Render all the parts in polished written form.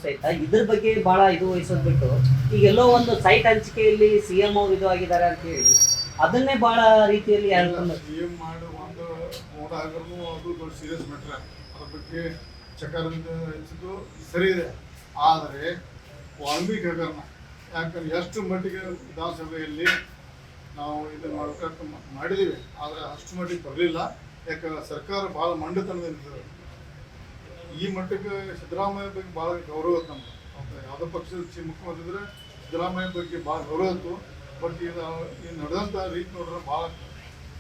ಸಹಿತ ಇದ್ರ ಬಗ್ಗೆ ಬಹಳ ಇದು ವಹಿಸೋದ್ ಬಿಟ್ಟು ಈಗ ಎಲ್ಲೋ ಒಂದು ಸೈಟ್ ಹಂಚಿಕೆಯಲ್ಲಿ ಸಿಎಂ ಅವರು ಇದು ಆಗಿದ್ದಾರೆ ಅಂತ ಹೇಳಿ ಅದನ್ನೇ ಬಹಳ ರೀತಿಯಲ್ಲಿ ಸಿಎಂ ಮಾಡಿ ಒಂದು ನೋಡಾದ್ರೂ ಅದು ದೊಡ್ಡ ಸೀರಿಯಸ್ ಮ್ಯಾಟ್ರ್. ಅದ್ರ ಬಗ್ಗೆ ಚಕಾರದಿಂದ ಹೆಚ್ಚಿದ್ದು ಸರಿ ಇದೆ. ಆದರೆ ವಾಲ್ಮೀಕಿ ಹಗರಣ ಯಾಕಂದ್ರೆ ಎಷ್ಟು ಮಟ್ಟಿಗೆ ವಿಧಾನಸಭೆಯಲ್ಲಿ ನಾವು ಇದನ್ನು ಮಾಡ್ಕೊಂಡು ಮಾಡಿದ್ದೀವಿ, ಆದರೆ ಅಷ್ಟು ಮಟ್ಟಿಗೆ ಬರಲಿಲ್ಲ. ಯಾಕಂದ್ರೆ ಸರ್ಕಾರ ಭಾಳ ಮಂಡತನದಿಂದ ಈ ಮಟ್ಟಕ್ಕೆ ಸಿದ್ದರಾಮಯ್ಯ ಬಗ್ಗೆ ಭಾಳ ಗೌರವ ಇತ್ತು ನಮ್ಗೆ. ಯಾವುದೋ ಪಕ್ಷದ ಮುಖ್ಯಮಂತ್ರಿ ಇದ್ರೆ ಸಿದ್ದರಾಮಯ್ಯ ಬಗ್ಗೆ ಭಾಳ ಗೌರವ ಇತ್ತು. ಬಟ್ ಈಗ ನಡೆದಂಥ ರೀತಿ ನೋಡಿದ್ರೆ ಭಾಳ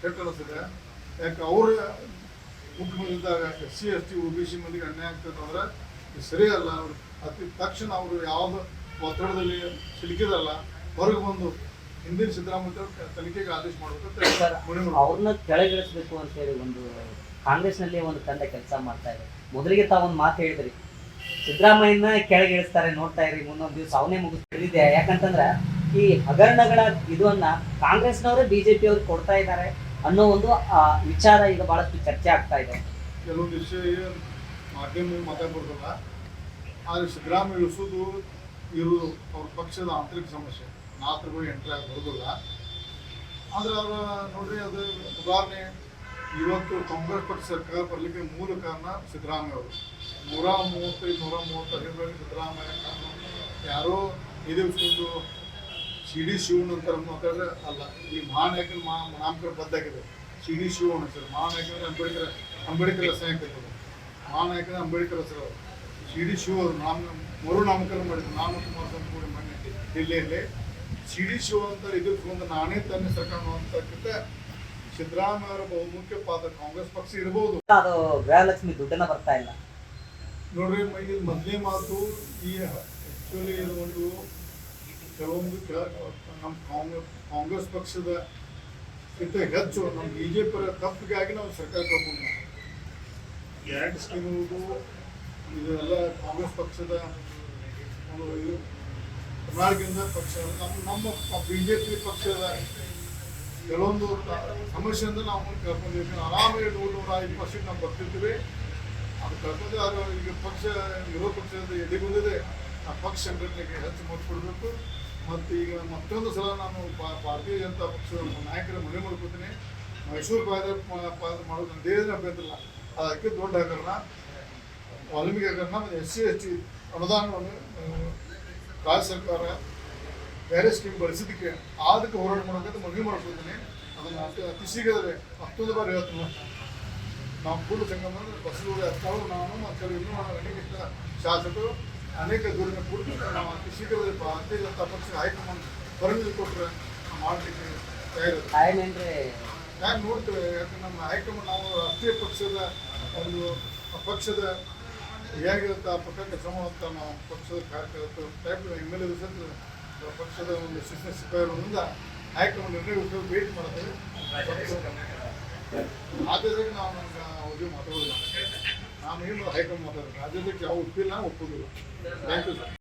ಕೆಟ್ಟ ಅನಿಸ್ತದೆ. ಯಾಕೆ ಅವ್ರ ಮುಖ್ಯಮಂತ್ರಿ ಇದ್ದಾಗ SC ST OBC ಮಂದಿಗೆ ಅನ್ಯಾಯ ಆಗ್ತದೆ ಅಂದ್ರೆ ಇದು ಸರಿಯಲ್ಲ. ಅವರು ಅತಿ ತಕ್ಷಣ ಅವರು ಯಾವ್ದು ಒತ್ತಡದಲ್ಲಿ ಸಿಲುಕಿದಲ್ಲ ಹೊರಗೆ ಬಂದು ಹಿಂದಿನ ಸಿದ್ದರಾಮಯ್ಯ ತನಿಖೆಗೆ ಆದೇಶ ಮಾಡಬೇಕು, ಅವ್ರನ್ನ ಕೆಳಗಿಳಿಸ್ಬೇಕು ಅಂತ ಹೇಳಿ ಒಂದು ಕಾಂಗ್ರೆಸ್ನಲ್ಲಿ ಒಂದು ತಂಡ ಕೆಲಸ ಮಾಡ್ತಾ ಇದೆ. ಮೊದಲಿಗೆ ತಾವೊಂದು ಮಾತು ಹೇಳಿದ್ರಿ, ಸಿದ್ದರಾಮಯ್ಯನ ಕೆಳಗಿಳಿಸ್ತಾರೆ ನೋಡ್ತಾ ಇರಿ, ಮುಂದೊಂದು ದಿವಸ ಅವನೇ ಮುಗಿಸ್ತಿದೆ. ಯಾಕಂತಂದ್ರೆ ಈ ಹಗರಣಗಳ ಇದನ್ನ ಕಾಂಗ್ರೆಸ್ನವರೇ BJP ಅವ್ರಿಗೆ ಕೊಡ್ತಾ ಇದ್ದಾರೆ ಅನ್ನೋ ಒಂದು ವಿಚಾರ ಈಗ ಬಹಳಷ್ಟು ಚರ್ಚೆ ಆಗ್ತಾ ಇದೆ. ಕೆಲವೊಂದು ವಿಷಯ ಮಾಧ್ಯಮ ಮಾತಾಡ್ಬಾರ್ದಲ್ಲ, ಆದರೆ ಸಿದ್ದರಾಮಯ್ಯ ಇಳಿಸೋದು ಇರೋದು ಅವ್ರ ಪಕ್ಷದ ಆಂತರಿಕ ಸಮಸ್ಯೆ. ನಾತ್ರ ಬಳಿ ಎಂಟ್ರಿ ಆಗಿ ಬರೋದಿಲ್ಲ. ಆದರೆ ಅವ್ರ ನೋಡ್ರಿ, ಅದು ಉದಾಹರಣೆ ಇವತ್ತು ಕಾಂಗ್ರೆಸ್ ಪಕ್ಷ ಸರ್ಕಾರ ಬರಲಿಕ್ಕೆ ಮೂಲ ಕಾರಣ ಸಿದ್ದರಾಮಯ್ಯ ಅವರು. 135-130 ಸಿದ್ದರಾಮಯ್ಯ ಯಾರೋ ಎದುರಿಸ್ಕೊಂಡು CD ಶಿವಣ್ಣ ಅಂತ ಮಾತಾಡಿದ್ರೆ ಅಲ್ಲ. ಈ ಮಹಾನಾಯಕನ ನಾಮಕರಣ ಬದ್ದಾಗಿದೆ. CD ಶಿವಣ್ಣ ಸರ್ ಮಹಾನಾಯಕನ ಅಂಬೇಡ್ಕರ್ ಹೆಸರು. ಮಹಾನಾಯಕನ ಅಂಬೇಡ್ಕರ್ ಹೆಸರು CD ಶಿವ ಅವರು ಮರು ನಾಮಕರಣ ಮಾಡಿದ್ರು. ನಾನು ಕುಮಾರಸ್ವಾಮಿ ಕೂಡ ಮೊನ್ನೆ ಡೆಲ್ಲಿಯಲ್ಲಿ CD ಶಿವ ಅಂತ ಎದುರಿಸ್ಕೊಂಡು ನಾನೇ ತನ್ನ ಸರ್ಕಾರ ಅಂತಕ್ಕಿಂತ ಸಿದ್ದರಾಮಯ್ಯ ಅವರ ಬಹುಮುಖ್ಯ ಪಾತ್ರ ಕಾಂಗ್ರೆಸ್ ಪಕ್ಷ ಇರಬಹುದು. ಅದು ಗೃಹಲಕ್ಷ್ಮಿ ದುಡ್ಡನ್ನ ಬರ್ತಾ ಇಲ್ಲ ನೋಡ್ರಿ. ಇದು ಮೊದಲೇ ಮಾತು. ಈ ಆಕ್ಚುಲಿ ಇದು ಒಂದು ಕೆಲವೊಂದು ನಮ್ಮ ಕಾಂಗ್ರೆಸ್ ಪಕ್ಷದ ಕಿಂತ ಹೆಚ್ಚು ನಮ್ಮ BJP ತಪ್ಪಿಗಾಗಿ ನಾವು ಸರ್ಕಾರ ಕಳ್ಕೊಂಡು ಗ್ಯಾರಂಟಿ ಸ್ಕೀಮ್ ಇದೆಲ್ಲ ಕಾಂಗ್ರೆಸ್ ಪಕ್ಷದ ಒಂದು ಇದು ಕರ್ನಾಟಕದಿಂದ ಪಕ್ಷ ನಮ್ಮ BJP ಪಕ್ಷದ ಕೆಲವೊಂದು ಸಮಸ್ಯೆಯಿಂದ ನಾವು ಕಳ್ಕೊಂಡಿರ್ತೀವಿ. ಆರಾಮಾಗಿ 100-120% ನಾವು ಬರ್ತಿರ್ತೀವಿ. ಅದು ಕಳ್ಕೊಂಡು ಈಗ ಪಕ್ಷ ವಿರೋಧ ಪಕ್ಷದ ಎದೆಗುಂದಿದೆ. ಆ ಪಕ್ಷ ಸಂಘಟನೆಗೆ ಹೆಚ್ಚು ಮತ ಕೊಡಬೇಕು. ಮತ್ತು ಈಗ ಮತ್ತೊಂದು ಸಲ ನಾನು ಭಾರತೀಯ ಜನತಾ ಪಕ್ಷದ ನಾಯಕರ ಮನೆ ಮಾಡ್ಕೋತೀನಿ. ಮೈಸೂರು ಪಾದಯಾತ್ರೆ ಮಾಡೋದು ನನ್ನ ದೇಹದ ಅಭ್ಯಂತರ ಇಲ್ಲ. ಅದಕ್ಕೆ ದೊಡ್ಡ ಹಗರಣ ವಾಲ್ಮೀಕಿ ಹಗರಣ ಮತ್ತು SC ST ಅನುದಾನವನ್ನು ರಾಜ್ಯ ಸರ್ಕಾರ ಬೇರೆ ಸ್ಕೀಮ್ ಬಳಸಿದ್ದಕ್ಕೆ ಅದಕ್ಕೆ ಹೋರಾಟ ಮಾಡೋಕ್ಕಂತ ಮನವಿ ಮಾಡ್ಕೊಳ್ತೀನಿ. ಅದನ್ನು ಅತಿ ಶೀಘ್ರದಲ್ಲೇ ಮತ್ತೊಂದು ಬಾರಿ ಹೇಳ್ತೀನಿ. ನಾವು ಕೂಡಲ ಸಂಗಮ ಬಸವರಾಜ ಅತ್ತಾಳು ನಾನು ಮತ್ತು ಇನ್ನೂ ಅನೇಕ ಶಾಸಕರು ಅನೇಕ ದೂರಿನ ಕುರಿತು ನಾವು ಅತಿ ಶೀಘ್ರದಲ್ಲಿ ಭಾರತೀಯ ಜನತಾ ಪಕ್ಷ ಹೈಕಮಾಂಡ್ ಪರಮಿತಿ ಕೊಟ್ಟರೆ ಮಾಡಲಿಕ್ಕೆ ತಯಾರಿದೆ. ಯಾಕೆ ನೋಡ್ತೇವೆ, ಯಾಕಂದ್ರೆ ನಮ್ಮ ಹೈಕಮಾಂಡ್ ನಾವು ರಾಷ್ಟ್ರೀಯ ಪಕ್ಷದ ಒಂದು ಪಕ್ಷದ ಹೇಗಿರುತ್ತೆ ಆ ಪಕ್ಷಕ್ಕೆ ಶ್ರಮವಂತ ನಾವು ಪಕ್ಷದ ಕಾರ್ಯಕರ್ತರು ಟೈಪ್ MLA ಪಕ್ಷದ ಒಂದು ಶಿಕ್ಷಣ ಸಿಪಾಯಿಗಳಿಂದ ಹೈಕಮಾಂಡ್ ನಿರ್ಣಯ ಭೇಟಿ ಮಾಡ್ತೇವೆ. ಆದ್ಯತೆಗೆ ನಾವು ನಮ್ಗೆ ಅವ್ರಿಗೆ ಮಾತಾಡೋದಿಲ್ಲ. ನಾನು ಏನು ಹೈಕಮಾಂಡ್ ಮಾತಾಡೋದು ಆದ್ಯತೆಗೆ ಯಾವ ಒಪ್ಪಿಲ್ಲ, ಒಪ್ಪೋದಿಲ್ಲ. Thank you sir.